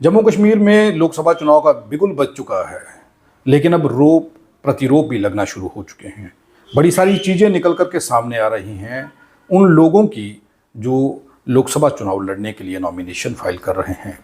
जम्मू कश्मीर में लोकसभा चुनाव का बिगुल बज चुका है, लेकिन अब रोप प्रतिरोप भी लगना शुरू हो चुके हैं। बड़ी सारी चीज़ें निकल कर के सामने आ रही हैं उन लोगों की जो लोकसभा चुनाव लड़ने के लिए नॉमिनेशन फाइल कर रहे हैं।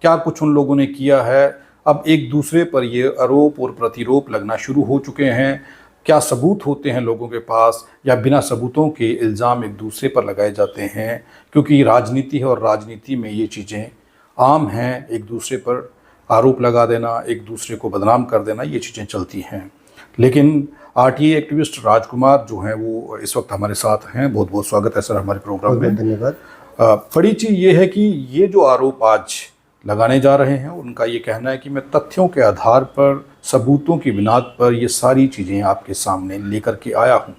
क्या कुछ उन लोगों ने किया है? अब एक दूसरे पर ये आरोप और प्रतिरोप लगना शुरू हो चुके हैं। क्या सबूत होते हैं लोगों के पास, या बिना सबूतों के इल्ज़ाम एक दूसरे पर लगाए जाते हैं? क्योंकि राजनीति है और राजनीति में ये चीज़ें आम हैं। एक दूसरे पर आरोप लगा देना, एक दूसरे को बदनाम कर देना, ये चीज़ें चलती हैं। लेकिन आरटीआई एक्टिविस्ट राजकुमार जो हैं वो इस वक्त हमारे साथ हैं। बहुत बहुत स्वागत है सर हमारे प्रोग्राम में। धन्यवाद। बड़ी चीज़ ये है कि ये जो आरोप आज लगाने जा रहे हैं, उनका ये कहना है कि मैं तथ्यों के आधार पर, सबूतों की बुनियाद पर ये सारी चीज़ें आपके सामने लेकर के आया हूँ,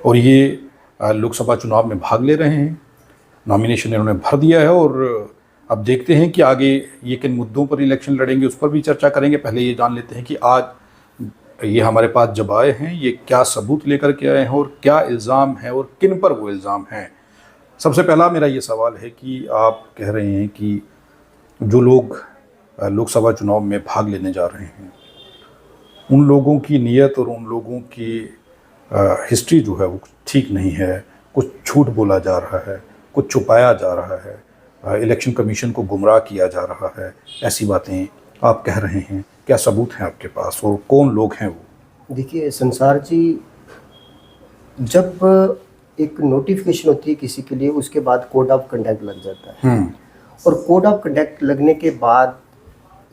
और ये लोकसभा चुनाव में भाग ले रहे हैं। नॉमिनेशन इन्होंने भर दिया है और अब देखते हैं कि आगे ये किन मुद्दों पर इलेक्शन लड़ेंगे, उस पर भी चर्चा करेंगे। पहले ये जान लेते हैं कि आज ये हमारे पास जब आए हैं, ये क्या सबूत लेकर के आए हैं और क्या इल्ज़ाम है और किन पर वो इल्ज़ाम हैं। सबसे पहला मेरा ये सवाल है कि आप कह रहे हैं कि जो लोग लोकसभा चुनाव में भाग लेने जा रहे हैं, उन लोगों की नीयत और उन लोगों की हिस्ट्री जो है वो ठीक नहीं है। कुछ झूठ बोला जा रहा है, कुछ छुपाया जा रहा है, इलेक्शन कमीशन को गुमराह किया जा रहा है, ऐसी बातें आप कह रहे हैं। क्या सबूत हैं आपके पास और कौन लोग हैं वो? देखिए संसार जी, जब एक नोटिफिकेशन होती है किसी के लिए, उसके बाद कोड ऑफ कंडक्ट लग जाता है। और कोड ऑफ कंडक्ट लगने के बाद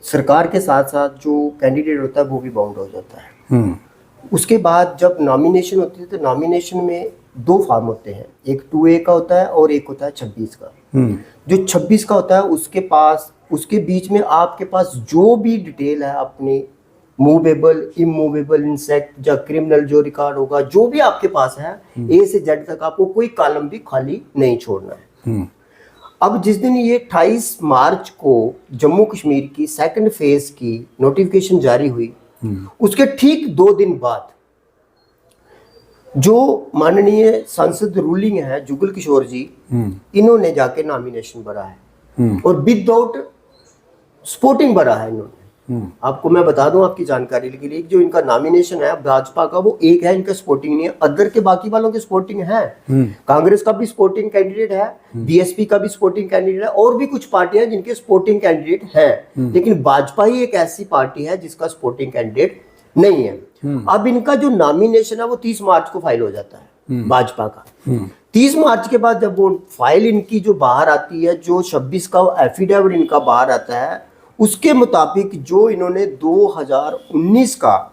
सरकार के साथ साथ जो कैंडिडेट होता है वो भी बाउंड हो जाता है। उसके बाद जब नॉमिनेशन होती है तो नॉमिनेशन में दो फॉर्म होते हैं, एक 2A का होता है और एक होता है 26 का। जो 26 का होता है उसके पास, उसके बीच में आपके पास जो भी डिटेल है अपनी मूवेबल, इमूवेबल, इंसेक्ट या क्रिमिनल जो रिकॉर्ड होगा, जो भी आपके पास है A से Z तक, आपको कोई कॉलम भी खाली नहीं छोड़ना है। अब जिस दिन ये 28 मार्च को जम्मू कश्मीर की सेकंड फेज की नोटिफिकेशन जारी हुई, उसके ठीक 2 दिन बाद जो माननीय सांसद रूलिंग है जुगल किशोर जी, इन्होंने जाके नॉमिनेशन भरा है और विदाउट सपोर्टिंग भरा है इन्होंने। आपको मैं बता दूं आपकी जानकारी के लिए, जो इनका नॉमिनेशन है भाजपा का, वो एक है, इनका सपोर्टिंग नहीं है। अदर के बाकी वालों के सपोर्टिंग है। कांग्रेस का भी सपोर्टिंग कैंडिडेट है, बीएसपी का भी सपोर्टिंग कैंडिडेट है, और भी कुछ पार्टियां जिनके सपोर्टिंग कैंडिडेट हैं। लेकिन भाजपा ही एक ऐसी पार्टी है जिसका सपोर्टिंग कैंडिडेट नहीं है। अब इनका जो नॉमिनेशन है वो 30 मार्च को फाइल हो जाता है भाजपा का। 30 मार्च के बाद जब वो फाइल इनकी जो बाहर आती है, जो 26 का एफिडेविट इनका बाहर आता है, उसके मुताबिक जो इन्होंने 2019 का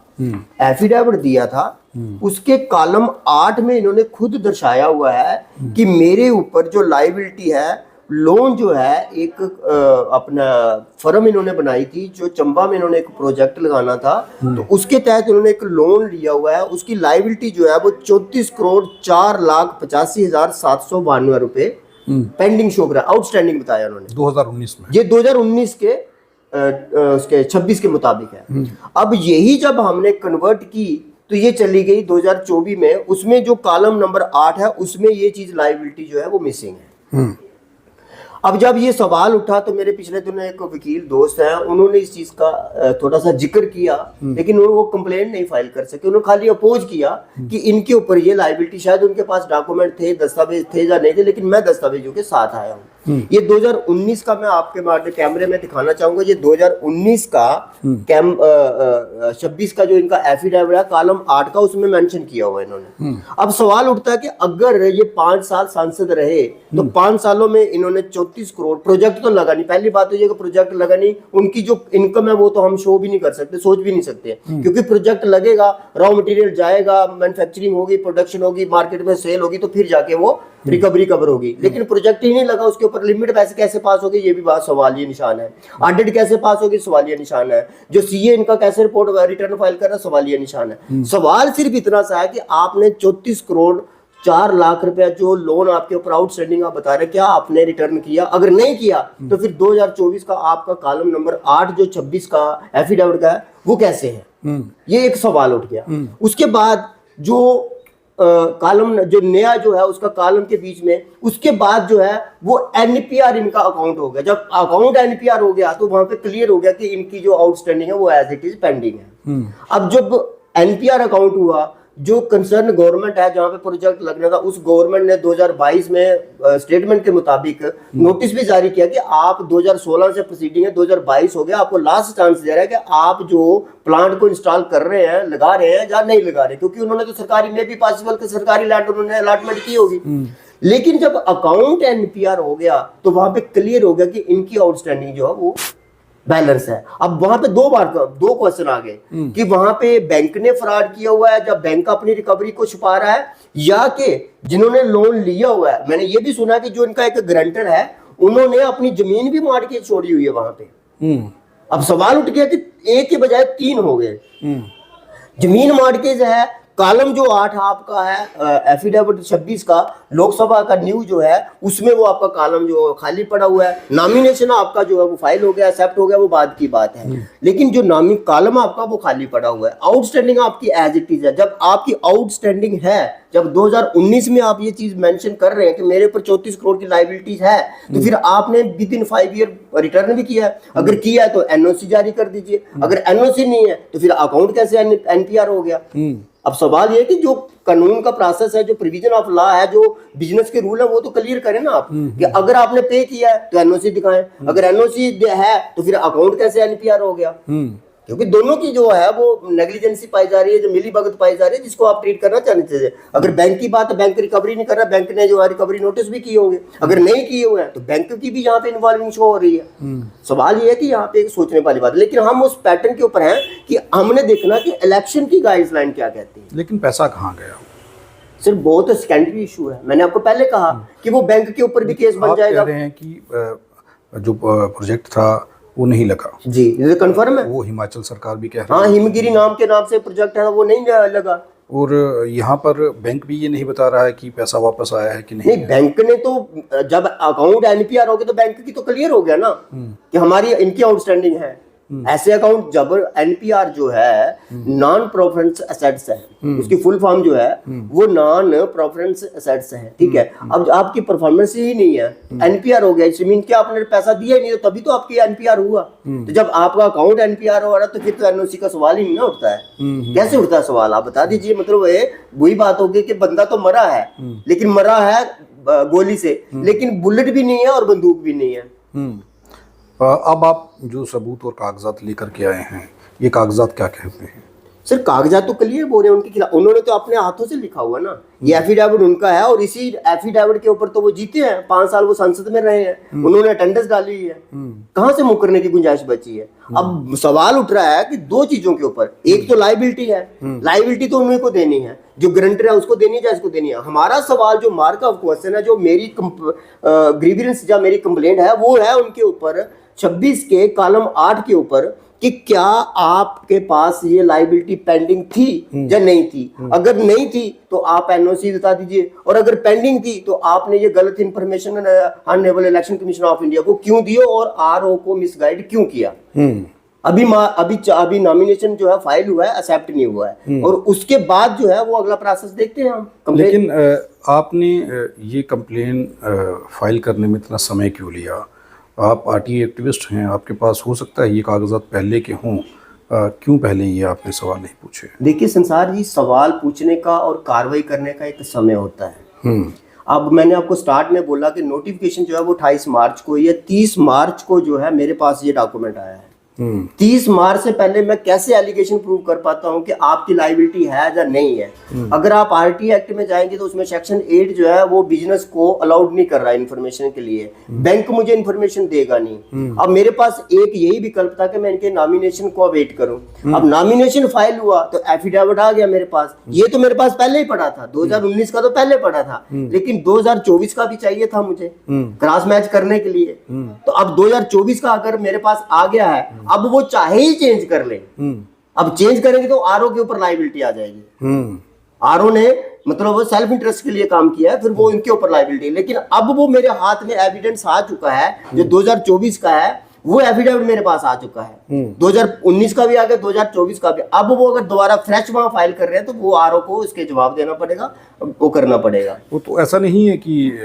एफिडेविट दिया था, उसके कॉलम 8 में इन्होंने खुद दर्शाया हुआ है कि मेरे ऊपर जो लायबिलिटी है, लोन जो है, एक अपना फर्म इन्होंने बनाई थी जो चंबा में इन्होंने एक प्रोजेक्ट लगाना था, तो उसके तहत इन्होंने एक लोन लिया हुआ है। उसकी लायबिलिटी जो है वो 34,04,85,792 रुपए पेंडिंग शो करा, आउटस्टैंडिंग बताया उन्होंने 2019 में। ये 2019 के उसके 26 के मुताबिक है। अब यही जब हमने कन्वर्ट की तो ये चली गई 2024 में, उसमें जो कॉलम नंबर 8 है उसमें ये चीज लायबिलिटी जो है वो मिसिंग है। अब जब ये सवाल उठा तो मेरे पिछले दिनों एक वकील दोस्त हैं, उन्होंने इस चीज का थोड़ा सा जिक्र किया, लेकिन वो कंप्लेंट नहीं फाइल कर सके। उन्होंने खाली अपोज किया कि इनके ऊपर ये लायबिलिटी, शायद उनके पास डॉक्यूमेंट थे, दस्तावेज थे या नहीं थे, लेकिन मैं दस्तावेजों के साथ आया हूँ। ये 2019 का मैं आपके कैमरे में दिखाना चाहूंगा। ये 2019 का 26 का जो इनका एफिडेविट है कॉलम 8 का, उसमें मेंशन किया हुआ है इन्होंने। अब सवाल उठता है कि अगर ये 5 साल सांसद रहे तो 5 सालों में इन्होंने 34 करोड़, प्रोजेक्ट तो लगा नहीं, पहली बात तो ये कि प्रोजेक्ट लगा नहीं, उनकी जो इनकम है वो तो हम शो भी नहीं कर सकते, सोच भी नहीं सकते, क्योंकि प्रोजेक्ट लगेगा, रॉ मटेरियल जाएगा, मैन्युफैक्चरिंग होगी, प्रोडक्शन होगी, मार्केट में सेल होगी, तो फिर जाके वो रिकवरी कवर होगी। लेकिन प्रोजेक्ट ही नहीं लगा, उसके ऊपर लिमिट पैसे कैसे पास होगी, ये भी बात सवालिया निशान है। ऑडिट कैसे पास होगी, सवालिया निशान है। जो सीए इनका कैसे रिपोर्ट रिटर्न फाइल कर रहा है, सवालिया निशान है। सवाल सिर्फ इतना सा है कि आपने 34 करोड़ 4 लाख रुपया जो लोन आपके ऊपर आउटस्टैंडिंग आप बता रहे, क्या आपने रिटर्न किया? अगर नहीं किया तो फिर 2024 का आपका कॉलम नंबर 8 जो 26 का एफिडेविट का है वो कैसे है? ये एक सवाल उठ गया। उसके बाद जो कॉलम जो नया जो है उसका कॉलम के बीच में, उसके बाद जो है वो एनपीआर इनका अकाउंट हो गया। जब अकाउंट एनपीआर हो गया तो वहां पे क्लियर हो गया कि इनकी जो आउटस्टैंडिंग है वो एज इट इज पेंडिंग है। अब जब एनपीआर अकाउंट हुआ, जो कंसर्न गवर्नमेंट है जहां पे प्रोजेक्ट लगना था, उस गवर्नमेंट ने 2022 में स्टेटमेंट के मुताबिक नोटिस भी जारी किया कि आप 2016 से प्रोसीडिंग है, 2022 हो गया, आपको लास्ट चांस दे रहा है कि आप जो प्लांट को इंस्टॉल कर रहे हैं, लगा रहे हैं या नहीं लगा रहे, क्योंकि उन्होंने तो सरकारी में भी पॉसिबल कि सरकारी लैंड उन्होंने अलॉटमेंट की होगी। लेकिन जब अकाउंट एनपीआर हो गया तो वहां पे क्लियर हो गया कि इनकी आउटस्टैंडिंग जो है वो बैलेंस है। अब वहां पे दो क्वेश्चन आ गए कि वहां पे बैंक ने फ्रॉड किया हुआ है, जब बैंक अपनी रिकवरी को छुपा रहा है, या कि जिन्होंने लोन लिया हुआ है, मैंने ये भी सुना कि जो इनका एक गारंटर है उन्होंने अपनी जमीन भी मार के छोड़ी हुई है वहां पे। अब सवाल उठ गया कि एक के बजाय 3 हो गए। जमीन मार्केज है, कॉलम जो 8 आपका है एफिडेविट 26 का, लोकसभा का न्यू जो है उसमें वो आपका कॉलम जो खाली पड़ा हुआ है। नॉमिनेशन आपका जो है वो फाइल हो गया, एक्सेप्ट हो गया, वो बाद की बात है। लेकिन जो कॉलम आपका वो खाली पड़ा हुआ है। आउटस्टैंडिंग आपकी एज इट इज है। जब आपकी आउटस्टैंडिंग है, जब 2019 में आप ये चीज मेंशन कर रहे हैं कि मेरे ऊपर 34 करोड़ की लायबिलिटीज है, तो फिर आपने विद इन 5 ईयर रिटर्न भी किया है। अगर किया है तो एनओसी जारी कर दीजिए, अगर एनओसी नहीं है तो फिर अकाउंट कैसे एनपीआर हो गया। अब सवाल ये कि जो कानून का प्रोसेस है, जो प्रोविजन ऑफ लॉ है, जो बिजनेस के रूल है, वो तो क्लियर करें ना आप कि अगर आपने पे किया है तो एनओसी दिखाएं, अगर एनओसी है तो फिर अकाउंट कैसे एनपीआर हो गया। क्योंकि दोनों की जो है वो नेग्लिजेंसी पाई जा रही है, जो मिली भगत पाई जा रही है, जिसको आप ट्रीट करना चाहते थे। अगर बैंक की बात है, बैंक रिकवरी नहीं कर रहा, बैंक ने जो है रिकवरी नोटिस भी किए होंगे, अगर नहीं किए हुए हैं तो बैंक की भी यहाँ पे इन्वॉल्विंग शो हो रही है। सवाल ये है कि यहाँ पे एक सोचने वाली बात है, लेकिन हम उस पैटर्न के ऊपर हैं कि हमने देखना कि इलेक्शन की गाइडलाइन क्या कहती है। लेकिन पैसा कहाँ गया? सिर्फ बहुत सेकेंडरी इशू है। मैंने आपको पहले कहा कि वो बैंक के ऊपर भी केस बन जाएगा। आप कह रहे हैं कि जो प्रोजेक्ट था वो नहीं लगा। जी, ये कंफर्म है। वो हिमाचल सरकार भी कह रही है। हाँ, हिमगिरी नाम के नाम से प्रोजेक्ट है, वो नहीं लगा। और यहाँ पर बैंक भी ये नहीं बता रहा है कि पैसा वापस आया है कि नहीं। नहीं, बैंक ने तो जब अकाउंट एनपीआर हो गया तो बैंक की तो क्लियर हो गया ना कि हमारी इनकी आउटस्टैंडिंग है। ऐसे अकाउंट जब एनपीआर जो है नॉन प्रेफरेंस एसेट्स है, उसकी फुल फॉर्म जो है वो नॉन प्रेफरेंस एसेट्स है, ठीक है। अब आपकी परफॉर्मेंस ही नहीं है, एनपीआर हो गया, इस मीन कि आपने पैसा दिया ही नहीं, तो तभी तो आपकी एनपीआर हुआ। तो जब आपका अकाउंट एनपीआर हो रहा है तो फिर तो एनओसी का सवाल ही नहीं ना उठता है। कैसे उठता है सवाल, आप बता दीजिए। मतलब ये वही बात होगी कि बंदा तो मरा है, लेकिन मरा है गोली से, लेकिन बुलेट भी नहीं है और बंदूक भी नहीं है। अब आप जो सबूत और कागजात लेकर के आए हैं, ये कागजात क्या कहते हैं? सर, कागजात तो क्लियर बोल रहे हैं उनके खिलाफ, उन्होंने तो अपने हाथों से लिखा हुआ ना, ये एफिडेविट उनका है, और इसी एफिडेविट के ऊपर तो वो जीते हैं। 5 साल वो संसद में रहे हैं, उन्होंने अटेंडेंस डाली है। कहां से मुकरने की गुंजाइश बची है? अब सवाल उठ रहा है कि 2 चीजों के ऊपर, एक तो लायबिलिटी है, लायबिलिटी तो उन्हीं को देनी है, जो गारंटर है उसको देनी है या इसको देनी है। हमारा सवाल जो मार्क ऑफ क्वेश्चन है, जो मेरी ग्रीवियंस या मेरी कंप्लेंट है, वो है उनके ऊपर 26 के कॉलम 8 के ऊपर कि क्या आपके पास ये लायबिलिटी पेंडिंग थी या नहीं थी। अगर नहीं थी तो आप एनओसी बता दीजिए, और अगर पेंडिंग थी तो आपने ये गलत information honourable election Commission of India को क्यों दिया और आरओ को मिसगाइड क्यों किया। अभी नॉमिनेशन जो है फाइल हुआ है, एक्सेप्ट नहीं हुआ है, और उसके बाद जो है वो अगला प्रोसेस देखते हैं हम। लेकिन आपने ये कंप्लेन फाइल करने में इतना समय क्यों लिया? आप आरटीआई एक्टिविस्ट हैं, आपके पास हो सकता है ये कागजात पहले के हों, क्यों पहले ये आपने सवाल नहीं पूछे? देखिए संसार जी, सवाल पूछने का और कार्रवाई करने का एक समय होता है। अब मैंने आपको स्टार्ट में बोला कि नोटिफिकेशन जो है वो 28 मार्च को या 30 मार्च को जो है मेरे पास ये डॉक्यूमेंट आया है। 30 मार्च से पहले मैं कैसे एलिगेशन प्रूव कर पाता हूं कि आपकी लायबिलिटी है या नहीं है? अगर आप आरटीआई एक्ट में जाएंगे तो उसमें सेक्शन 8 जो है वो बिजनेस को अलाउड नहीं कर रहा है इन्फॉर्मेशन के लिए, बैंक मुझे इन्फॉर्मेशन देगा नहीं। अब मेरे पास एक यही विकल्प था कि मैं इनके नॉमिनेशन को वेट करूं। अब नॉमिनेशन फाइल हुआ तो एफिडेविट आ गया मेरे पास, ये तो मेरे पास पहले ही पड़ा था, 2019 का तो पहले पड़ा था, लेकिन 2024 का भी चाहिए था मुझे क्रॉस मैच करने के लिए। तो अब 2024 का अगर मेरे पास आ गया है, अब वो चाहे ही चेंज कर ले, अब चेंज करेंगे तो आरओ के ऊपर लायबिलिटी आ जाएगी। आरओ ने मतलब वो सेल्फ इंटरेस्ट के लिए काम किया है, फिर वो इनके ऊपर लायबिलिटी। लेकिन अब वो मेरे हाथ में एविडेंस आ चुका है जो 2024 का है, वो एफिडेविट मेरे पास आ चुका है। 2019 का भी आ गया, 2024 का भी। अब वो अगर दोबारा फ्रेश वहां फाइल कर रहे हैं तो वो आरओ को इसके जवाब देना पड़ेगा, वो करना पड़ेगा। वो तो ऐसा नहीं है कि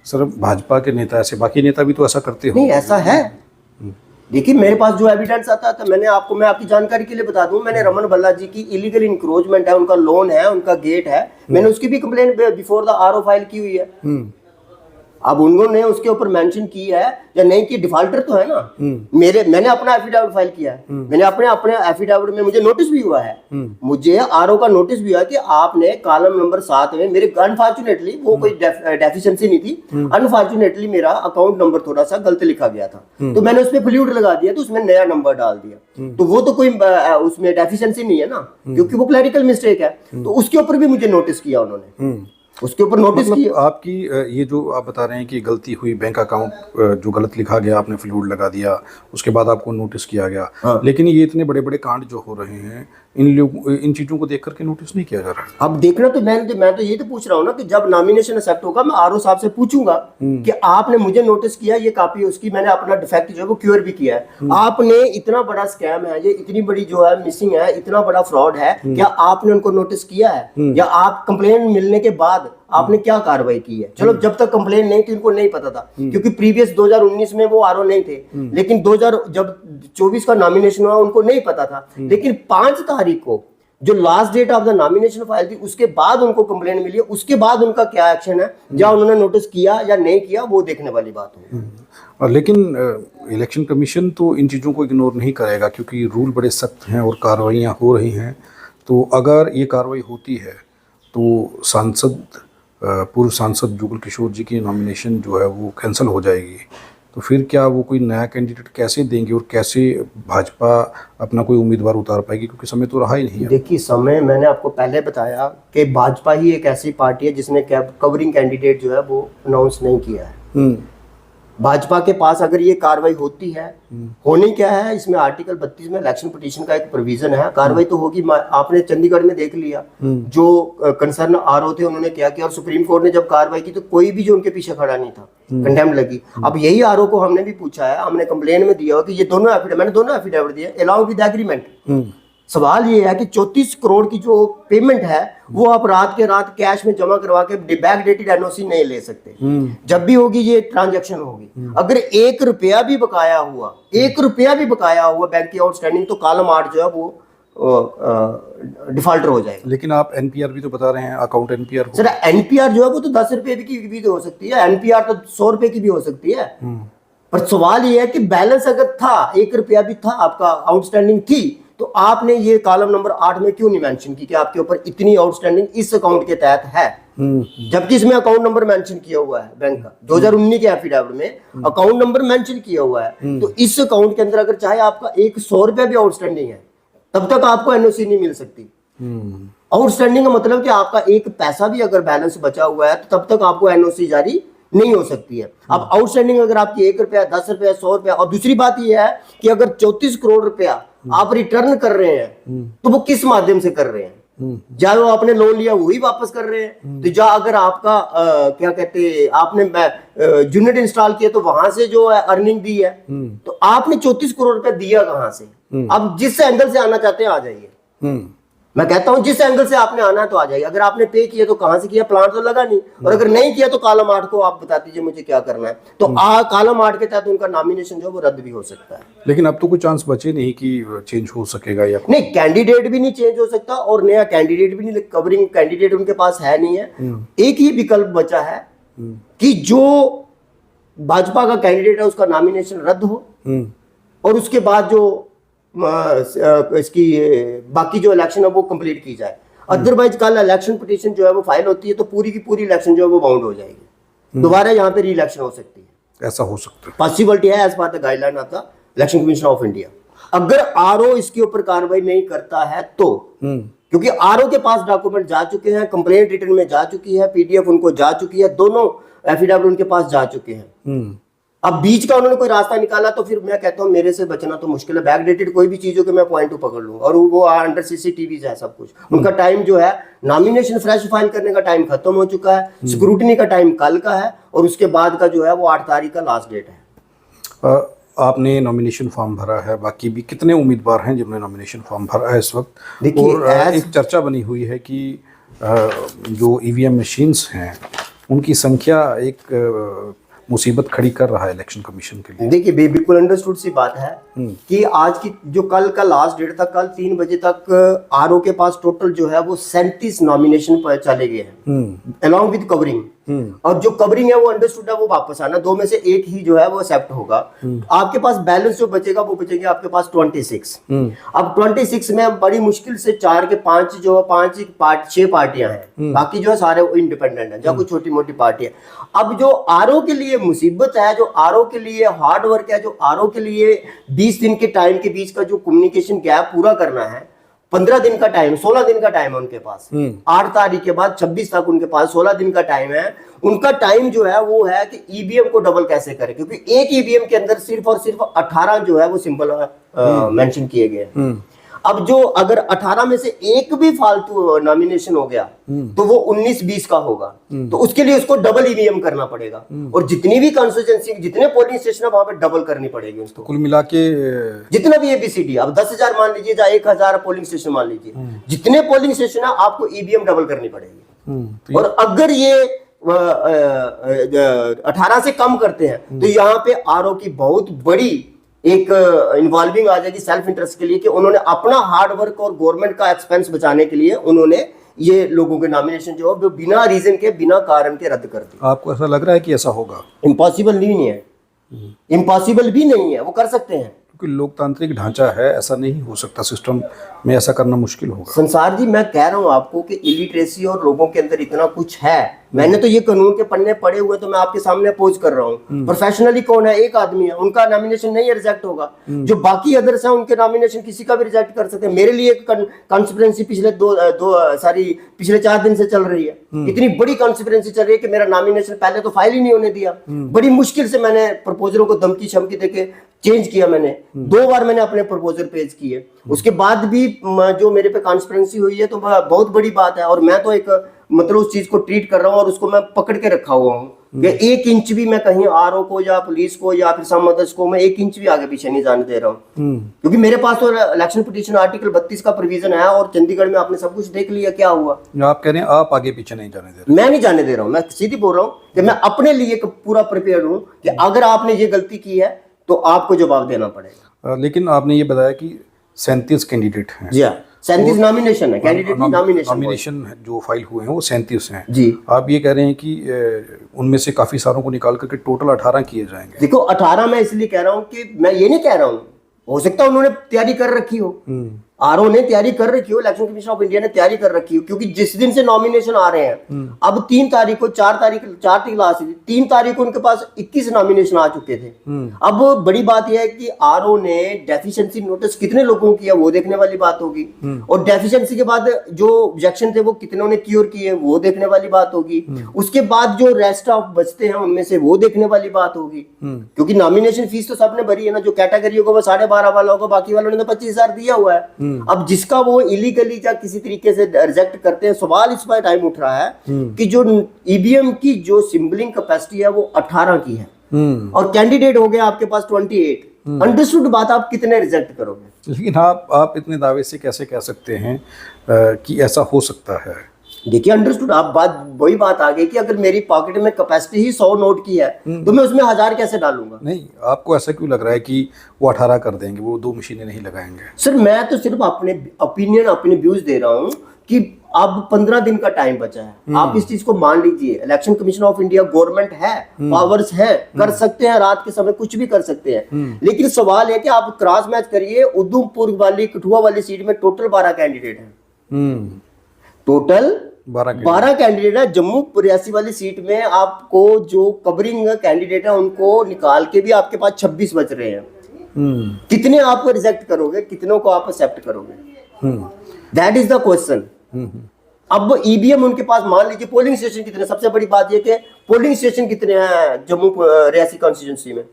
सर भाजपा के नेता ऐसे, बाकी नेता भी तो ऐसा करते हो। नहीं, ऐसा है। देखिए मेरे पास जो एविडेंस आता था, मैं आपकी जानकारी के लिए बता दूं, मैंने रमन भल्ला जी की इलीगल इंक्रोचमेंट है, उनका लोन है, उनका गेट है, मैंने उसकी भी complaint before the RO file की हुई है। अब उन्होंने उसके ऊपर मेंशन की है या नहीं की, डिफॉल्टर तो है ना। मैंने अपना एफिडेविट फाइल किया है, मैंने अपने एफिडेविट में मुझे नोटिस भी हुआ है, मुझे आरओ का नोटिस भी हुआ कि आपने कॉलम नंबर 7 में मेरे, अनफॉर्चुनेटली वो कोई डेफिशिएंसी नहीं थी, अनफॉर्चुनेटली मेरा अकाउंट नंबर थोड़ा सा गलत लिखा गया था, तो मैंने उसमें फ्लूड लगा दिया, तो उसमें नया नंबर डाल दिया, तो वो तो कोई उसमें डेफिशिएंसी नहीं है ना, क्योंकि वो क्लरिकल मिस्टेक है। तो उसके ऊपर भी मुझे नोटिस किया उन्होंने, उसके ऊपर नोटिस मतलब किया। आपकी ये जो आप बता रहे हैं कि गलती हुई, बैंक अकाउंट जो गलत लिखा गया, आपने फ्लूड लगा दिया, उसके बाद आपको नोटिस किया गया। हाँ। लेकिन ये इतने बड़े बड़े कांड जो हो रहे हैं, इन चीज़ों को देख करके नोटिस नहीं किया जा रहा है। अब देखना तो मैं तो ये तो पूछ रहा हूँ ना कि जब नॉमिनेशन एक्सेप्ट होगा, मैं आरओ साहब से पूछूंगा कि आपने मुझे नोटिस किया, ये कॉपी उसकी मैंने अपना डिफेक्ट जो है वो क्योर भी किया है, आपने इतना बड़ा स्कैम है, ये इतनी बड़ी जो है मिसिंग है, इतना बड़ा फ्रॉड है, क्या आपने उनको नोटिस किया है, या आप कंप्लेंट मिलने के बाद आपने क्या कार्रवाई की है? चलो जब तक कंप्लेंट नहीं थी उनको नहीं पता था, क्योंकि प्रीवियस 2019 में वो आरओ नहीं थे, लेकिन 2024 का नॉमिनेशन हुआ उनको नहीं पता था, लेकिन 5 तारीख को जो last date of the nomination file थी, उसके बाद उनको कंप्लेंट मिली, उसके बाद उनका क्या एक्शन है, या उन्होंने नोटिस किया या नहीं किया, वो देखने वाली बात होगी। लेकिन इलेक्शन कमीशन तो इन चीज़ों को इग्नोर नहीं करेगा, क्योंकि रूल बड़े सख्त हैं और कार्रवाइयाँ हो रही हैं। तो अगर ये कार्रवाई होती है तो पूर्व सांसद जुगल किशोर जी की नॉमिनेशन जो है वो कैंसिल हो जाएगी, तो फिर क्या वो कोई नया कैंडिडेट कैसे देंगे और कैसे भाजपा अपना कोई उम्मीदवार उतार पाएगी, क्योंकि समय तो रहा ही नहीं है। देखिए समय, मैंने आपको पहले बताया कि भाजपा ही एक ऐसी पार्टी है जिसने कवरिंग कैंडिडेट जो है वो अनाउंस नहीं किया है। भाजपा के पास अगर ये कार्रवाई होती है, होनी क्या है, इसमें आर्टिकल 32 में इलेक्शन पिटीशन का एक प्रोविजन है, कार्रवाई तो होगी। आपने चंडीगढ़ में देख लिया, जो कंसर्न आरओ थे उन्होंने क्या किया, और सुप्रीम कोर्ट ने जब कार्रवाई की तो कोई भी जो उनके पीछे खड़ा नहीं था, कंडेम्ड लगी। अब यही आरओ को हमने भी पूछा है, हमने कंप्लेन में दिया कि ये दोनों मैंने दोनों एफिडेविट दिए अलाउ विद एग्रीमेंट। सवाल ये है कि 34 करोड़ की जो पेमेंट है वो आप रात के रात कैश में जमा करवा के बैक डेटेड एनओसी नहीं ले सकते। जब भी होगी ये ट्रांजैक्शन होगी, अगर 1 रुपया भी बकाया हुआ, 1 रुपया भी बकाया हुआ बैंक की आउटस्टैंडिंग, तो कॉलम 8 जो है वो डिफॉल्टर हो जाएगा। लेकिन आप एनपीआर भी तो बता रहे हैं, अकाउंट एनपीआर। सर एनपीआर जो है वो तो 10 रुपए की भी तो हो सकती है, एनपीआर तो 100 रुपए की भी हो सकती है। पर सवाल ये है कि बैलेंस अगर था, 1 रुपया भी था, आपका आउटस्टैंडिंग थी, तो आपने ये कॉलम नंबर 8 में क्यों नहीं मेंशन की कि आपके ऊपर इतनी आउटस्टैंडिंग इस अकाउंट के तहत है, जबकि इसमें अकाउंट नंबर मेंशन किया हुआ है बैंक का, 2019 के एफिडेविट में अकाउंट नंबर मेंशन किया हुआ है। तो इस अकाउंट के अंदर अगर चाहे आपका 100 रुपया भी आउटस्टैंडिंग है, तब तक आपको एनओसी नहीं मिल सकती। आउटस्टैंडिंग का मतलब कि आपका एक पैसा भी अगर बैलेंस बचा हुआ है तो तब तक आपको एनओसी जारी नहीं हो सकती है। अब आउटस्टैंडिंग अगर आपकी 1 रुपया, 10 रुपया, 100 रुपया, और दूसरी बात यह है कि अगर 34 करोड़ रुपया आप रिटर्न कर रहे हैं तो वो किस माध्यम से कर रहे हैं? या वो आपने लोन लिया वही वापस कर रहे हैं, तो या अगर आपका क्या कहते हैं, आपने यूनिट इंस्टॉल किया तो वहां से जो है अर्निंग दी है, तो आपने 34 करोड़ रुपया दिया कहां से? अब जिस एंगल से आना चाहते हैं आ जाइए। मैं कहता हूं जिस एंगल से आपने आना है तो आ जाइए। अगर आपने पे किया तो कहां से किया, प्लांट तो लगा नहीं, और अगर नहीं किया तो कॉलम 8 को आप बता दीजिए मुझे क्या करना है, तो कॉलम 8 के तहत उनका नॉमिनेशन जो है वो रद्द भी हो सकता है। लेकिन अब तो कोई चांस बचे नहीं कि चेंज हो सकेगा, या नहीं, कैंडिडेट भी नहीं चेंज हो सकता और नया कैंडिडेट भी नहीं, कवरिंग कैंडिडेट उनके पास है नहीं है। एक ही विकल्प बचा है कि जो भाजपा का कैंडिडेट है उसका नॉमिनेशन रद्द हो, और उसके बाद जो इसकी बाकी जो इलेक्शन है वो कंप्लीट की जाए। अदरवाइज कल इलेक्शन पिटीशन जो है वो फाइल होती है तो पूरी की पूरी इलेक्शन जो है वो बाउंड हो जाएगी, दोबारा यहाँ पे री इलेक्शन हो सकती है। ऐसा हो सकता है, पॉसिबिलिटी है as per the guideline of the Election Commission of India. अगर आरओ इसके ऊपर कार्रवाई नहीं करता है तो, क्योंकि आरओ के पास डॉक्यूमेंट जा चुके हैं, कंप्लेंट रिटर्न में जा चुकी है, पीडीएफ उनको जा चुकी है, दोनों एफिडेविट उनके पास जा चुके हैं। अब बीच का उन्होंने कोई रास्ता निकाला तो फिर मैं कहता हूँ मेरे से बचना तो मुश्किल है। बैकडेटेड कोई भी चीजों के मैं पॉइंट टू पकड़ लूँ, और वो अंडर सीसीटीवी है सब कुछ। उनका टाइम जो है नॉमिनेशन फ्रेश फाइल करने का टाइम खत्म हो चुका है, स्क्रूटनी का टाइम कल का है, और उसके बाद का जो है वो 8 तारीख का लास्ट डेट है। आपने नॉमिनेशन फॉर्म भरा है, बाकी भी कितने उम्मीदवार हैं जिन्होंने नॉमिनेशन फॉर्म भरा है इस वक्त? देखिए, और एक चर्चा बनी हुई है कि जो ईवीएम मशीन्स हैं उनकी संख्या एक मुसीबत खड़ी कर रहा है इलेक्शन कमीशन के लिए। देखिए, बिल्कुल अंडरस्टूड सी बात है कि आज की जो कल का लास्ट डेट था, कल 3 बजे तक आरओ के पास टोटल जो है वो 37 नॉमिनेशन पर चले गए हैं अलॉन्ग विद कवरिंग। और जो कवरिंग है वो अंडरस्टूड है, वो वापस आना, 2 में से 1 ही जो है वो एक्सेप्ट होगा। आपके पास बैलेंस जो बचेगा वो बचेंगे आपके पास 26। अब 26 में बड़ी मुश्किल से 4 के 5 जो है 6 पार्टियां हैं, बाकी जो है सारे इंडिपेंडेंट है, जो कोई छोटी मोटी पार्टी है। अब जो आरओ के लिए मुसीबत है, जो आरओ के लिए हार्ड वर्क है, जो आरओ के लिए 20 दिन के टाइम के बीच का जो कम्युनिकेशन गैप पूरा करना है, 15 दिन का टाइम, 16 दिन का टाइम है उनके पास। 8 तारीख के बाद 26 तक उनके पास 16 दिन का टाइम है। उनका टाइम जो है वो है कि ईवीएम को डबल कैसे करें, क्योंकि एक ईवीएम के अंदर सिर्फ और सिर्फ 18 जो है वो सिंबल मेंशन किए गए हैं। अब जो अगर 18 में से एक भी फालतू नॉमिनेशन हो गया तो वो 19-20 का होगा, तो उसके लिए उसको डबल ईवीएम करना पड़ेगा। और जितनी भी कॉन्स्टिट्यूएंसी, जितने पोलिंग स्टेशन है वहां पे डबल करनी पड़ेगी उसको, कुल मिला के जितना भी एबीसीडी। अब 10,000 मान लीजिए या 1,000 पोलिंग स्टेशन मान लीजिए, जितने पोलिंग स्टेशन है आपको ईवीएम डबल करनी पड़ेगी। और अगर ये 18 से कम करते हैं तो यहाँ पे आरओ की बहुत बड़ी एक इन्वॉल्विंग आ जाएगी सेल्फ इंटरेस्ट के लिए, कि उन्होंने अपना हार्ड वर्क और गवर्नमेंट का एक्सपेंस बचाने के लिए उन्होंने ये लोगों के नॉमिनेशन जो है बिना रीजन के, बिना कारण के रद्द कर दिए। आपको ऐसा लग रहा है कि ऐसा होगा? इम्पॉसिबल नहीं है, इम्पॉसिबल भी नहीं है, वो कर सकते हैं, क्योंकि लोकतांत्रिक ढांचा है, ऐसा नहीं हो सकता, सिस्टम में ऐसा करना मुश्किल होगा। संसार जी, मैं कह रहा हूं आपको कि इलिटरेसी और लोगों के अंदर इतना कुछ है। मैंने तो ये कानून के पन्ने पड़े हुए, तो मैं आपके सामने अपोज कर रहा हूँ। प्रोफेशनली कौन है? एक आदमी है, उनका नॉमिनेशन नहीं रिजेक्ट होगा। जो बाकी अदर्स हैं उनके नॉमिनेशन किसी का भी रिजेक्ट कर सकते हैं। मेरे लिए कॉन्स्पिरेंसी पिछले 4 दिन से चल रही है। इतनी बड़ी कॉन्स्पिरेंसी चल रही है कि मेरा नॉमिनेशन पहले तो फाइल ही नहीं होने दिया। बड़ी मुश्किल से मैंने प्रपोजलों को धमकी शमकी देके चेंज किया। मैंने 2 बार मैंने अपने प्रपोजल पेश किए, उसके बाद भी जो मेरे पे कॉन्स्पिरेंसी हुई है तो बहुत बड़ी बात है। और मैं तो एक मतलब उस चीज को ट्रीट कर रहा हूँ और उसको मैं पकड़ के रखा हुआ हूँ कि 1 इंच भी मैं कहीं आरओ को या पुलिस को या फिर सम अदर्स को मैं 1 इंच भी आगे पीछे नहीं जाने दे रहा हूँ। क्योंकि मेरे पास तो इलेक्शन पिटीशन आर्टिकल 32 का प्रोविजन है और चंडीगढ़ में आपने सब कुछ देख लिया क्या हुआ। आप कह रहे हैं आप आगे पीछे नहीं जाने दे रहे? मैं नहीं जाने दे रहा हूँ, मैं सीधी बोल रहा हूँ कि मैं अपने लिए पूरा प्रिपेयर हूँ कि अगर आपने ये गलती की है तो आपको जवाब देना पड़ेगा। लेकिन आपने ये बताया कि 37 कैंडिडेट हैं। जी हाँ, 37 नॉमिनेशन है, कैंडिडेट की नॉमिनेशन जो फाइल हुए हैं वो 37 हैं जी। आप ये कह रहे हैं कि उनमें से काफी सारों को निकाल करके टोटल 18 किए जाएंगे? देखो, 18 मैं इसलिए कह रहा हूँ कि मैं ये नहीं कह रहा हूँ, हो सकता है उन्होंने तैयारी कर रखी हो, आरओ ने तैयारी कर रखी हो, इलेक्शन कमीशन ऑफ इंडिया ने तैयारी कर रखी हो, क्योंकि जिस दिन से नॉमिनेशन आ रहे हैं, अब 3 तारीख को 4 तारीख लास्ट थी, 3 तारीख को उनके पास 21 नॉमिनेशन आ चुके थे। अब बड़ी बात यह है कि आरओ ने डेफिशिएंसी नोटिस कितने लोगों किया वो देखने वाली बात होगी, और डेफिशिएंसी के बाद जो ऑब्जेक्शन थे वो कितनों ने क्योर किए वो देखने वाली बात होगी। उसके बाद जो रेस्ट ऑफ बचते हैं उनमें से वो देखने वाली बात होगी, क्योंकि नॉमिनेशन फीस तो सबने भरी है ना। जो कैटेगरी होगा वो 12.5 वाला होगा, बाकी वालों ने तो 25,000 दिया हुआ है। अब जिसका वो इलीगली या किसी तरीके से रिजेक्ट करते हैं, सवाल इस पर टाइम उठ रहा है कि जो ईवीएम की जो सिंबलिंग कैपेसिटी है वो 18 की है और कैंडिडेट हो गया आपके पास 28। अंडरस्टूड बात, आप कितने रिजेक्ट करोगे? लेकिन आप इतने दावे से कैसे कह सकते हैं कि ऐसा हो सकता है? देखिए, अंडरस्टूड, आप बात वही बात आ गई कि अगर मेरी पॉकेट में कैपेसिटी ही 100 नोट की है तो मैं उसमें 1000 कैसे डालूंगा? नहीं, आपको ऐसा क्यों लग रहा है कि वो 18 कर देंगे, वो 2 मशीनें नहीं लगाएंगे? सर, मैं तो सिर्फ अपने ओपिनियन, अपने व्यूज दे रहा हूँ कि अब 15 दिन का टाइम बचा है। आप इस चीज को मान लीजिए, election Commission of India government है, पावर्स है, कर सकते हैं, रात के समय कुछ भी कर सकते हैं। लेकिन सवाल है कि आप क्रॉस मैच करिए, उधमपुर वाली, कठुआ वाली सीट में टोटल 12 कैंडिडेट हैं, टोटल 12 कैंडिडेट है। जम्मू रियासी वाली सीट में आपको जो कवरिंग कैंडिडेट है उनको निकाल के भी आपके पास 26 बच रहे हैं। कितने आपको रिजेक्ट करोगे, कितनों को आप एक्सेप्ट करोगे? That is the question. अब ईवीएम उनके पास, मान लीजिए पोलिंग स्टेशन कितने, सबसे बड़ी बात यह कि पोलिंग स्टेशन कितने हैं जम्मू रियासी कॉन्स्टिट्यूंसी में,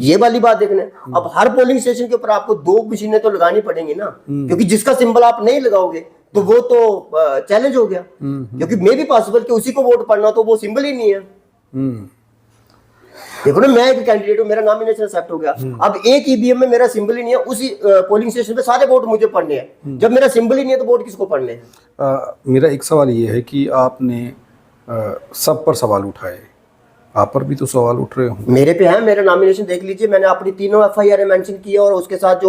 ये वाली बात देखने। अब हर पोलिंग स्टेशन के ऊपर आपको 2 मशीनें तो लगानी पड़ेंगी ना, क्योंकि जिसका सिंबल आप नहीं लगाओगे तो वो तो चैलेंज हो गया, क्योंकि मे भी पॉसिबल कि उसी को वोट पड़ना तो वो सिंबल ही नहीं है। देखो ना, मैं एक कैंडिडेट हूँ, मेरा नॉमिनेशन एक्सेप्ट हो गया। अब एक ईवीएम में मेरा सिंबल ही नहीं है, उसी पोलिंग स्टेशन पे सारे वोट मुझे पढ़ने हैं। जब मेरा सिंबल ही नहीं है तो वोट किसको पढ़ने हैं? मेरा एक सवाल ये है कि आपने सब पर सवाल उठाए, आप पर भी तो सवाल उठ रहे होंगे। मेरे पे है, मेरा नॉमिनेशन देख लीजिए, मैंने अपनी तीनों एफआईआर मेंशन की है, और उसके साथ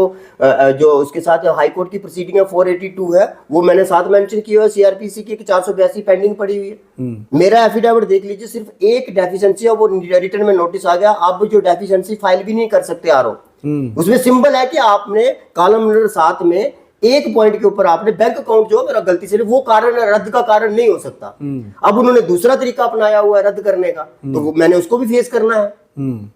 जो उसके साथ हाई कोर्ट की प्रोसीडिंग है 482 है, वो मैंने साथ मेंशन की है। सीआरपीसी की 482 पेंडिंग पड़ी हुई है। मेरा एफिडेविट देख लीजिए, सिर्फ एक डेफिशिएंसी है, वो रिटर्न में नोटिस आ गया। अब जो डेफिशिएंसी फाइल भी नहीं कर सकते आरओ, उसमें सिंबल है कि आपने कॉलम नंबर 7 में एक पॉइंट के ऊपर आपने बैंक अकाउंट जो मेरा गलती से, वो कारण रद्द का कारण नहीं हो सकता। अब उन्होंने दूसरा तरीका अपनाया हुआ है रद्द करने का, तो मैंने उसको भी फेस करना है।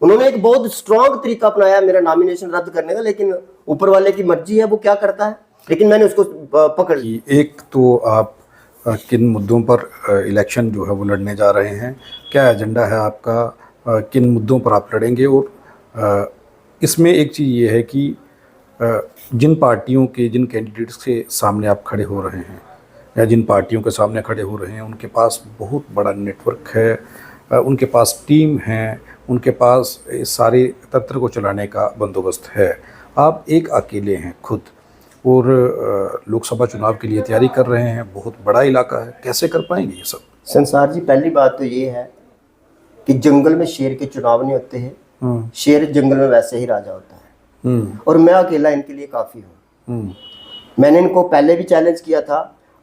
उन्होंने एक बहुत स्ट्रॉन्ग तरीका अपनाया मेरा नॉमिनेशन रद्द करने का, लेकिन ऊपर वाले की मर्जी है वो क्या करता है, लेकिन मैंने उसको पकड़ लिया। एक तो आप किन मुद्दों पर इलेक्शन जो है वो लड़ने जा रहे हैं, क्या एजेंडा है आपका, किन मुद्दों पर आप लड़ेंगे, और इसमें एक चीज़ ये है कि जिन पार्टियों के, जिन कैंडिडेट्स के सामने आप खड़े हो रहे हैं या जिन पार्टियों के सामने खड़े हो रहे हैं, उनके पास बहुत बड़ा नेटवर्क है, उनके पास टीम है, उनके पास इस सारे तंत्र को चलाने का बंदोबस्त है। आप एक अकेले हैं खुद, और लोकसभा चुनाव के लिए तैयारी कर रहे हैं, बहुत बड़ा इलाका है, कैसे कर पाएंगे ये सब? संसार जी, पहली बात तो ये है कि जंगल में शेर के चुनाव नहीं होते हैं, शेर जंगल में वैसे ही राजा होता है, और मैं अकेला इनके लिए काफी हूँ। मैंने इनको पहले भी चैलेंज किया था,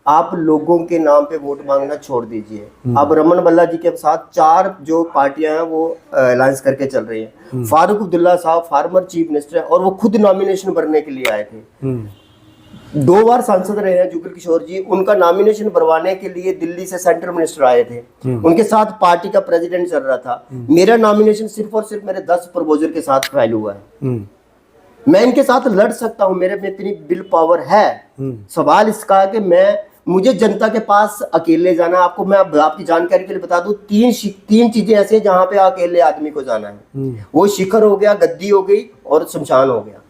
आप लोगों के नाम पे वोट मांगना छोड़ दीजिए। अब रमन बल्ला जी के साथ 4 जो पार्टियां हैं वो अलायंस करके चल रही हैं। फारूक अब्दुल्ला साहब फार्मर चीफ मिनिस्टर है, और वो खुद नॉमिनेशन भरने के लिए आए थे। 2 बार सांसद रहे हैं जुगल किशोर जी, उनका नॉमिनेशन भरवाने के लिए दिल्ली से सेंट्रल मिनिस्टर आए थे, उनके साथ पार्टी का प्रेसिडेंट चल रहा था। मेरा नॉमिनेशन सिर्फ और सिर्फ मेरे 10 प्रपोजर के साथ फाइल हुआ है। मैं इनके साथ लड़ सकता हूं, मेरे में इतनी विल पावर है। सवाल इसका है कि मुझे जनता के पास अकेले जाना। आपको मैं आपकी जानकारी के लिए बता दूं, 3 चीजें ऐसी हैं जहां पे अकेले आदमी को जाना है। वो शिखर हो गया, गद्दी हो गई, और शमशान हो गया।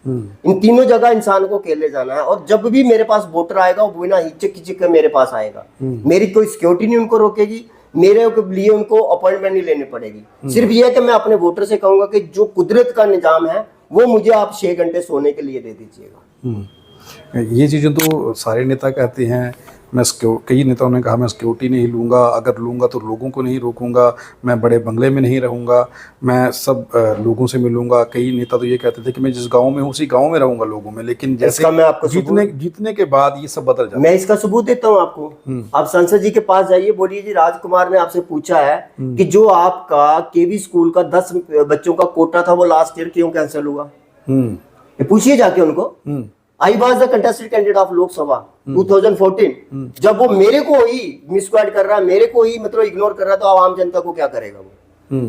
इन तीनों जगह इंसान को अकेले जाना है, और जब भी मेरे पास वोटर आएगा वो बिना हिचक हिचक के मेरे पास आएगा। मेरी कोई सिक्योरिटी नहीं उनको रोकेगी, मेरे लिए उनको अपॉइंटमेंट नहीं लेनी पड़ेगी। सिर्फ ये है कि मैं अपने वोटर से कहूंगा कि जो कुदरत का निजाम है वो मुझे आप 6 घंटे सोने के लिए दे दीजिएगा। ये चीज़ें तो सारे नेता कहते हैं। कई नेताओं ने कहा मैं सिक्योरिटी नहीं लूँगा, अगर लूँगा तो लोगों को नहीं रोकूंगा, मैं बड़े बंगले में नहीं रहूँगा, मैं सब लोगों से मिलूँगा। कई नेता तो ये कहते थे कि मैं जिस गांव में हूँ उसी गांव में रहूँगा लोगों में, लेकिन जैसे मैं आपको जीतने के बाद ये सब बदल जाता है। मैं इसका सबूत देता हूँ आपको। आप संसद जी के पास जाइए, बोलिए जी राजकुमार ने आपसे पूछा है कि जो आपका केवी स्कूल का 10 बच्चों का कोटा था वो लास्ट ईयर क्यों कैंसिल हुआ, ये पूछिए जाके उनको। I was the contested candidate of Lok Sabha 2014। जब वो मेरे को ही मिसगाइड कर रहा है, मेरे को ही मतलब इग्नोर कर रहा है, तो आम जनता को क्या करेगा वो?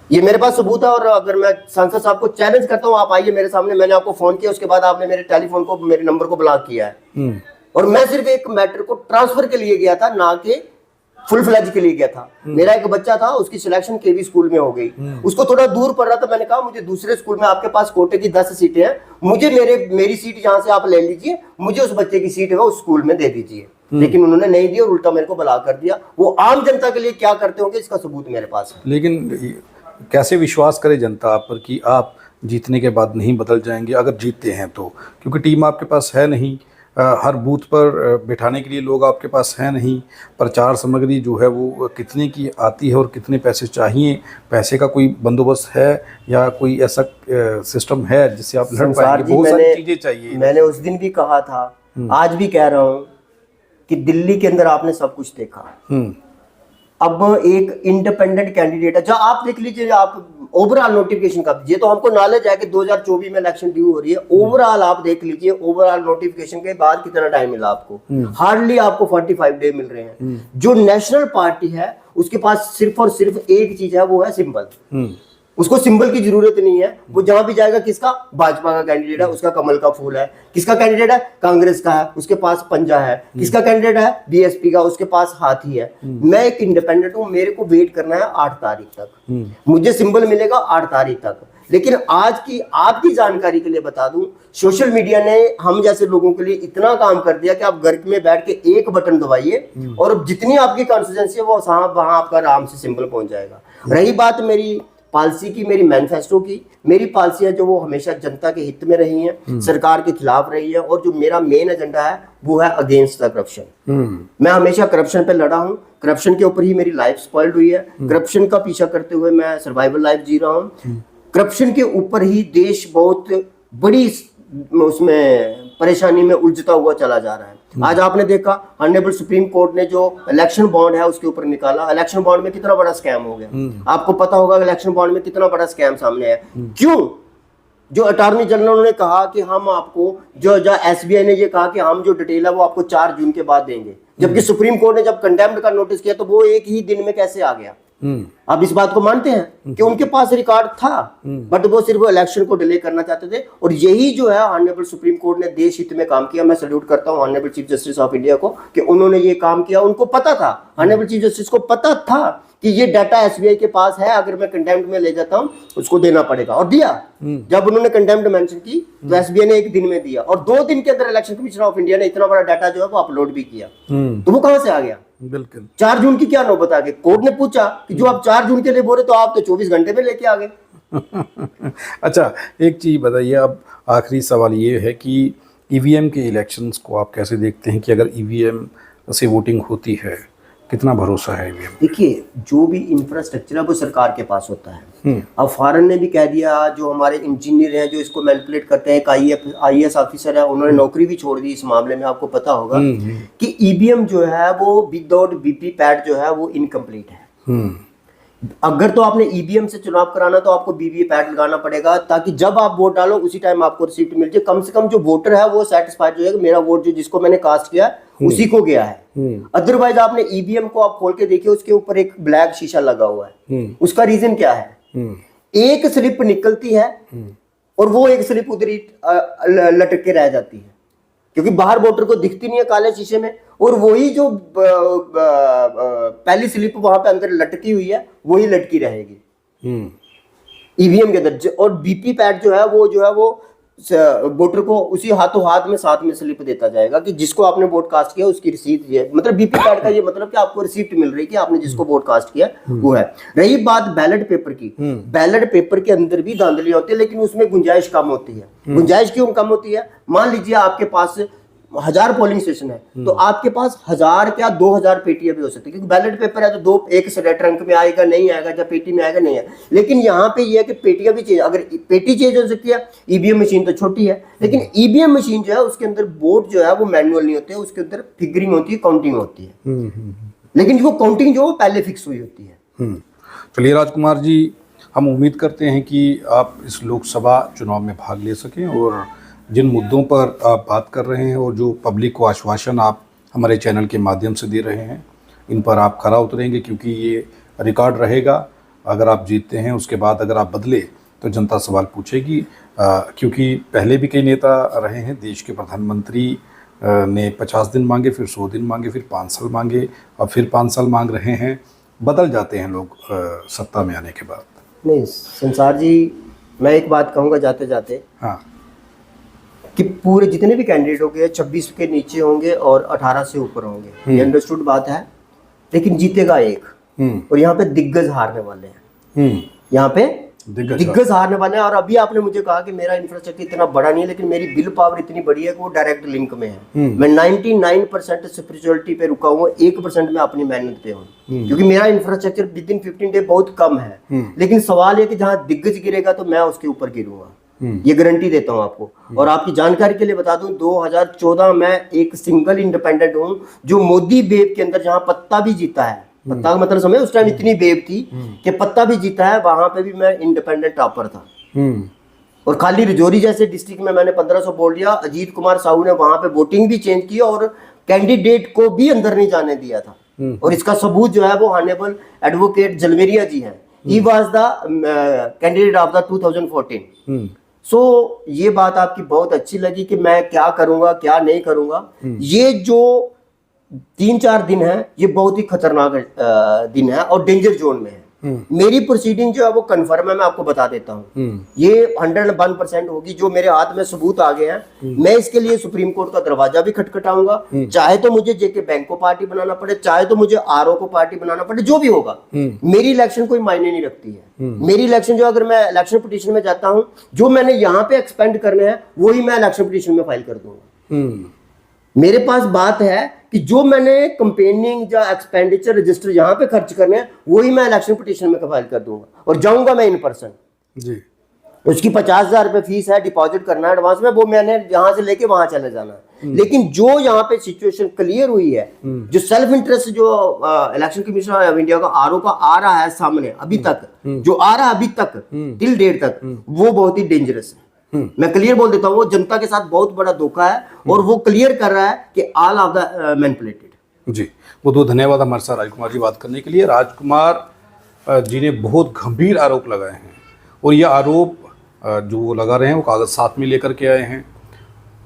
ये मेरे पास सबूत है। और अगर मैं सांसद साहब को चैलेंज करता हूँ, आप आइए मेरे सामने, मैंने आपको फोन किया, उसके बाद आपने मेरे टेलीफोन को, मेरे नंबर को ब्लॉक किया है, और मैं सिर्फ एक मैटर को ट्रांसफर के लिए गया था, ना कि फुल फ्लैज के लिए गया था। मेरा एक बच्चा था, उसकी सिलेक्शन केवी स्कूल में हो गई, उसको थोड़ा दूर पड़ रहा था। मैंने कहा मुझे दूसरे स्कूल में, आपके पास कोटे की 10 सीटें हैं, मुझे मेरी सीट जहां से आप ले लीजिए, मुझे उस बच्चे की सीट है उस स्कूल में दे दीजिए। लेकिन उन्होंने नहीं दिया और उल्टा मेरे को ब्लॉक कर दिया। वो आम जनता के लिए क्या करते होंगे इसका सबूत मेरे पास है। लेकिन कैसे विश्वास करे जनता आप पर कि आप जीतने के बाद नहीं बदल जाएंगे, अगर जीतते हैं तो? क्योंकि टीम आपके पास है नहीं, हर बूथ पर बिठाने के लिए लोग आपके पास हैं नहीं, प्रचार सामग्री जो है वो कितने की आती है और कितने पैसे चाहिए, पैसे का कोई बंदोबस्त है या कोई ऐसा सिस्टम है जिससे आप लड़ पाएंगे? बहुत सारी चीज़ें चाहिए। मैंने उस दिन भी कहा था, आज भी कह रहा हूँ कि दिल्ली के अंदर आपने सब कुछ देखा। अब एक इंडिपेंडेंट कैंडिडेट है, जब आप देख लीजिए, आप ओवरऑल नोटिफिकेशन का, ये तो हमको नॉलेज है कि 2024 में इलेक्शन ड्यू हो रही है। ओवरऑल आप देख लीजिए, ओवरऑल नोटिफिकेशन के बाद कितना टाइम मिला आपको? हार्डली आपको 45 डे मिल रहे हैं। जो नेशनल पार्टी है उसके पास सिर्फ और सिर्फ एक चीज है, वो है सिंबल। उसको सिंबल की जरूरत नहीं है। वो जहां भी जाएगा, किसका? भाजपा का कैंडिडेट है, उसका कमल का फूल है। किसका कैंडिडेट है? कांग्रेस का है, उसके पास पंजा है। किसका कैंडिडेट है? बीएसपी का, उसके पास हाथी है। मैं एक इंडिपेंडेंट हूं, मेरे को वेट करना है 8 तारीख तक, मुझे सिंबल मिलेगा 8 तारीख तक। लेकिन आज की आपकी जानकारी के लिए बता दूं, सोशल मीडिया ने हम जैसे लोगों के लिए इतना काम कर दिया कि आप घर में बैठ के एक बटन दबाइए और जितनी आपकी कॉन्स्टिट्यूएंसी है वो वहां आपका आराम से सिंबल पहुंच जाएगा। रही बात मेरी पॉलिसी की, मेरी मैनिफेस्टो की, मेरी पॉलिसी है जो वो हमेशा जनता के हित में रही है, सरकार के खिलाफ रही है, और जो मेरा मेन एजेंडा है वो है अगेंस्ट द करप्शन। मैं हमेशा करप्शन पे लड़ा हूँ, करप्शन के ऊपर ही मेरी लाइफ स्पॉइल्ड हुई है, करप्शन का पीछा करते हुए मैं सर्वाइवल लाइफ जी रहा हूँ, करप्शन के ऊपर ही देश बहुत बड़ी उसमें परेशानी में उलझता हुआ चला जा रहा है। आज आपने देखा ऑनरेबल सुप्रीम कोर्ट ने जो इलेक्शन बॉन्ड है उसके ऊपर निकाला, इलेक्शन बॉन्ड में कितना बड़ा स्कैम हो गया। आपको पता होगा इलेक्शन बॉन्ड में कितना बड़ा स्कैम सामने है। क्यों? जो अटॉर्नी जनरल ने कहा कि हम आपको जो एसबीआई ने ये कहा कि हम जो डिटेल है वो आपको 4 जून के बाद देंगे, जबकि सुप्रीम कोर्ट ने जब कंडेम्ड का नोटिस किया तो वो एक ही दिन में कैसे आ गया? आप इस बात को मानते हैं कि उनके पास रिकॉर्ड था, बट वो सिर्फ इलेक्शन को डिले करना चाहते थे। और यही जो है ऑनरेबल सुप्रीम कोर्ट ने देश हित में काम किया। मैं सैल्यूट करता हूं honourable chief justice of India को कि उन्होंने ये काम किया। उनको पता था, ऑनरेबल चीफ जस्टिस को पता था कि ये डाटा एसबीआई के पास है, अगर मैं कंडेम्ड में ले जाता हूं उसको देना पड़ेगा, और दिया। जब उन्होंने कंडेम्ड मेंशन की तो एसबीआई ने 1 दिन में दिया, और 2 दिन के अंदर इलेक्शन कमीशन ऑफ इंडिया ने इतना बड़ा डाटा जो है वो अपलोड भी किया। तो वो कहां से आ गया? बिल्कुल 4 जून की क्या नौबत आ गई? कोर्ट ने पूछा कि जो आप 4 जून के लिए बोल रहे तो आप तो 24 घंटे में लेके आ गए। अच्छा, एक चीज़ बताइए, अब आखिरी सवाल ये है कि ईवीएम के इलेक्शंस को आप कैसे देखते हैं कि अगर ईवीएम से वोटिंग होती है, कितना भरोसा है ईवीएम? देखिए, जो भी इंफ्रास्ट्रक्चर है वो सरकार के पास होता है। अब फॉरेन ने भी कह दिया, जो हमारे इंजीनियर हैं जो इसको मैनिपुलेट करते हैं, एक आईएएस ऑफिसर है, उन्होंने नौकरी भी छोड़ दी इस मामले में। आपको पता होगा कि ईवीएम जो है वो विदाउट वीवीपैट जो है वो इनकम्प्लीट है। अगर तो आपने ईवीएम से चुनाव कराना तो आपको वीवीपैट लगाना पड़ेगा, ताकि जब आप वोट डालो उसी टाइम आपको रिसीप्ट मिल जाए। कम से कम जो वोटर है वो सेटिस्फाइड हो जाएगा, मेरा वोट जो जिसको मैंने कास्ट किया उसी को गया है। अदरवाइज आपने ईवीएम को आप खोल के देखिए, उसके ऊपर एक ब्लैक शीशा लगा हुआ है। उसका रीजन क्या है? एक स्लिप निकलती है और वो एक स्लिप उधर ही लटक के रह जाती है, क्योंकि बाहर वोटर को दिखती नहीं है काले शीशे में, और वही जो पहली स्लिप वहां पे अंदर लटकी हुई है वही लटकी रहेगी ईवीएम के अंदर। और वीवीपैट जो है वो वोटर को उसी हाथों हाथ में साथ में स्लिप देता जाएगा कि जिसको आपने वोट कास्ट किया उसकी रिसीप्ट है। मतलब वीवीपैट का ये मतलब कि आपको रिसीप्ट मिल रही है कि आपने जिसको वोट कास्ट किया वो है। रही बात बैलेट पेपर की, बैलेट पेपर के अंदर भी धांधलियां होती है, लेकिन उसमें गुंजाइश कम होती है। गुंजाइश क्यों कम होती है? मान लीजिए आपके पास 1000 पोलिंग स्टेशन है, तो आपके पास 1000 क्या 2000 पेटियां भी हो सकती है, क्योंकि बैलेट पेपर है तो एक ट्रंक में आएगा नहीं आएगा, जब पेटी में आएगा नहीं है। लेकिन यहाँ पे ये है कि पेटियां भी चेंज, अगर पेटी चेंज हो सकती है, ईवीएम मशीन तो छोटी है, लेकिन ईवीएम मशीन जो है उसके अंदर वोट जो है वो मैनुअल नहीं होते, उसके अंदर फिगरिंग होती है, काउंटिंग होती है। लेकिन वो काउंटिंग जो पहले फिक्स हुई होती है। चलिए राजकुमार जी, हम उम्मीद करते हैं कि आप इस लोकसभा चुनाव में भाग ले सकें, और जिन मुद्दों पर आप बात कर रहे हैं और जो पब्लिक को आश्वासन आप हमारे चैनल के माध्यम से दे रहे हैं, इन पर आप खरा उतरेंगे, क्योंकि ये रिकॉर्ड रहेगा। अगर आप जीतते हैं उसके बाद अगर आप बदले तो जनता सवाल पूछेगी, क्योंकि पहले भी कई नेता रहे हैं। देश के प्रधानमंत्री ने 50 दिन मांगे, फिर 100 दिन मांगे, फिर 5 साल मांगे, अब फिर 5 साल मांग रहे हैं। बदल जाते हैं लोग सत्ता में आने के बाद। नहीं संसार जी, मैं एक बात कहूँगा जाते जाते, हाँ, कि पूरे जितने भी कैंडिडेट होंगे 26 के नीचे होंगे और 18 से ऊपर होंगे, ये अंडरस्टूड बात है। लेकिन जीतेगा एक, और यहाँ पे दिग्गज हारने वाले हैं। यहाँ पे दिग्गज हारने वाले हैं। और अभी आपने मुझे कहा कि मेरा इंफ्रास्ट्रक्चर इतना बड़ा नहीं है, लेकिन मेरी बिल पावर इतनी बड़ी है कि वो डायरेक्ट लिंक में है। मैं 99% स्पिरिचुअलिटी पे रुका हुआ, 1% में अपनी मेहनत पे हूँ, क्योंकि मेरा इंफ्रास्ट्रक्चर विद इन 15 डे बहुत कम है। लेकिन सवाल है कि जहाँ दिग्गज गिरेगा तो मैं उसके ऊपर गिरूंगा, ये गारंटी देता हूं आपको। और आपकी जानकारी के लिए बता दूं, 2014 में एक सिंगल इंडिपेंडेंट हूं जो मोदी वेव के अंदर, जहां पत्ता भी जीता है, पत्ता का मतलब समझे, उस टाइम इतनी वेव थी कि पत्ता भी जीता है, वहां पे भी मैं इंडिपेंडेंट टॉपर था। और खाली रजौरी जैसे डिस्ट्रिक्ट में मैंने 1500 बोल दिया। अजीत कुमार साहू ने वहां पे वोटिंग भी चेंज की और कैंडिडेट को भी अंदर नहीं जाने दिया था। और इसका सबूत जो है वो ऑनरेबल एडवोकेट जलवेरिया जी हैं। He was the candidate of the 2014। सो ये बात आपकी बहुत अच्छी लगी कि मैं क्या करूंगा क्या नहीं करूंगा। ये जो 3-4 दिन है ये बहुत ही खतरनाक दिन है और डेंजर जोन में है। मेरी प्रोसीडिंग जो है वो कन्फर्म है, मैं आपको बता देता हूँ। ये 101% होगी। जो मेरे हाथ में सबूत आ गए हैं, मैं इसके लिए सुप्रीम कोर्ट का दरवाजा भी खटखटाऊंगा। चाहे तो मुझे जेके बैंक को पार्टी बनाना पड़े, चाहे तो मुझे आरओ को पार्टी बनाना पड़े, जो भी होगा। मेरी इलेक्शन कोई मायने नहीं रखती है। मेरी इलेक्शन जो, अगर मैं इलेक्शन पिटीशन में जाता हूँ, जो मैंने यहाँ पे एक्सपेंड करने हैं वही मैं इलेक्शन पिटीशन में फाइल कर दूंगा। मेरे पास बात है कि जो मैंने कंपेनिंग या एक्सपेंडिचर रजिस्टर यहाँ पे खर्च करने हैं वही मैं इलेक्शन पिटीशन में फाइल कर दूंगा, और जाऊंगा मैं इन पर्सन जी। उसकी 50,000 रुपए फीस है, डिपॉजिट करना है एडवांस में, वो मैंने यहाँ से लेके वहां चले जाना है। लेकिन जो यहाँ पे सिचुएशन क्लियर हुई है, जो सेल्फ इंटरेस्ट जो इलेक्शन कमीशन ऑफ इंडिया का आरओ का आ रहा है सामने अभी तक, जो आ रहा है अभी तक टिल डेट तक, वो बहुत ही डेंजरस है। मैं क्लियर बोल देता हूँ, वो जनता के साथ बहुत बड़ा धोखा है, और वो क्लियर कर रहा है कि ऑल ऑफ द मैनिपुलेटेड। जी, बहुत धन्यवाद हमारे साथ राजकुमार जी बात करने के लिए। राजकुमार जी ने बहुत गंभीर आरोप लगाए हैं, और ये आरोप जो वो लगा रहे हैं वो कागज साथ में लेकर के आए हैं,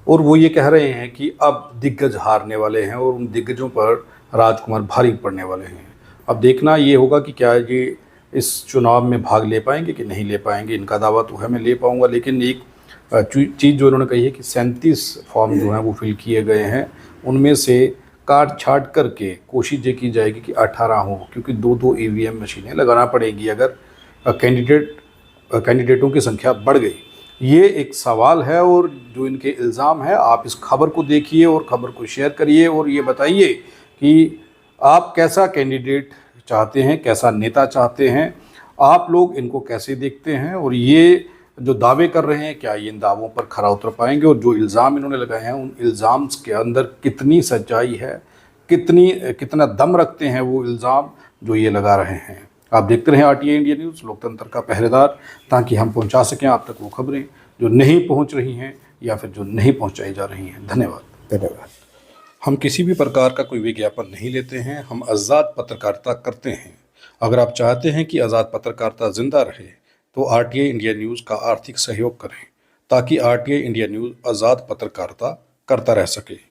और वो ये कह रहे हैं कि अब दिग्गज हारने वाले हैं और उन दिग्गजों पर राजकुमार भारी पड़ने वाले हैं। अब देखना ये होगा कि क्या ये इस चुनाव में भाग ले पाएंगे कि नहीं ले पाएंगे। इनका दावा तो है मैं ले पाऊंगा, लेकिन एक चीज़ जो इन्होंने कही है कि 37 फॉर्म जो हैं वो फिल किए गए हैं, उनमें से काट छाट करके कोशिश ये की जाएगी कि 18 हो, क्योंकि 2-2 ईवीएम मशीनें लगाना पड़ेगी अगर कैंडिडेटों की संख्या बढ़ गई। ये एक सवाल है, और जो इनके इल्ज़ाम है, आप इस खबर को देखिए और खबर को शेयर करिए, और ये बताइए कि आप कैसा कैंडिडेट चाहते हैं, कैसा नेता चाहते हैं, आप लोग इनको कैसे देखते हैं, और ये जो दावे कर रहे हैं क्या ये इन दावों पर खरा उतर पाएंगे, और जो इल्ज़ाम इन्होंने लगाए हैं उन इल्ज़ाम के अंदर कितनी सच्चाई है, कितना दम रखते हैं वो इल्ज़ाम जो ये लगा रहे हैं। आप देखते रहें आरटीआई इंडिया न्यूज़, लोकतंत्र का पहरेदार, ताकि हम पहुंचा सकें आप तक वो खबरें जो नहीं पहुंच रही हैं या फिर जो नहीं पहुंचाई जा रही हैं। धन्यवाद। हम किसी भी प्रकार का कोई विज्ञापन नहीं लेते हैं, हम आज़ाद पत्रकारिता करते हैं। अगर आप चाहते हैं कि आज़ाद पत्रकारिता जिंदा रहे तो आरटीआई इंडिया न्यूज़ का आर्थिक सहयोग करें, ताकि आरटीआई इंडिया न्यूज़ आज़ाद पत्रकारिता करता रह सके।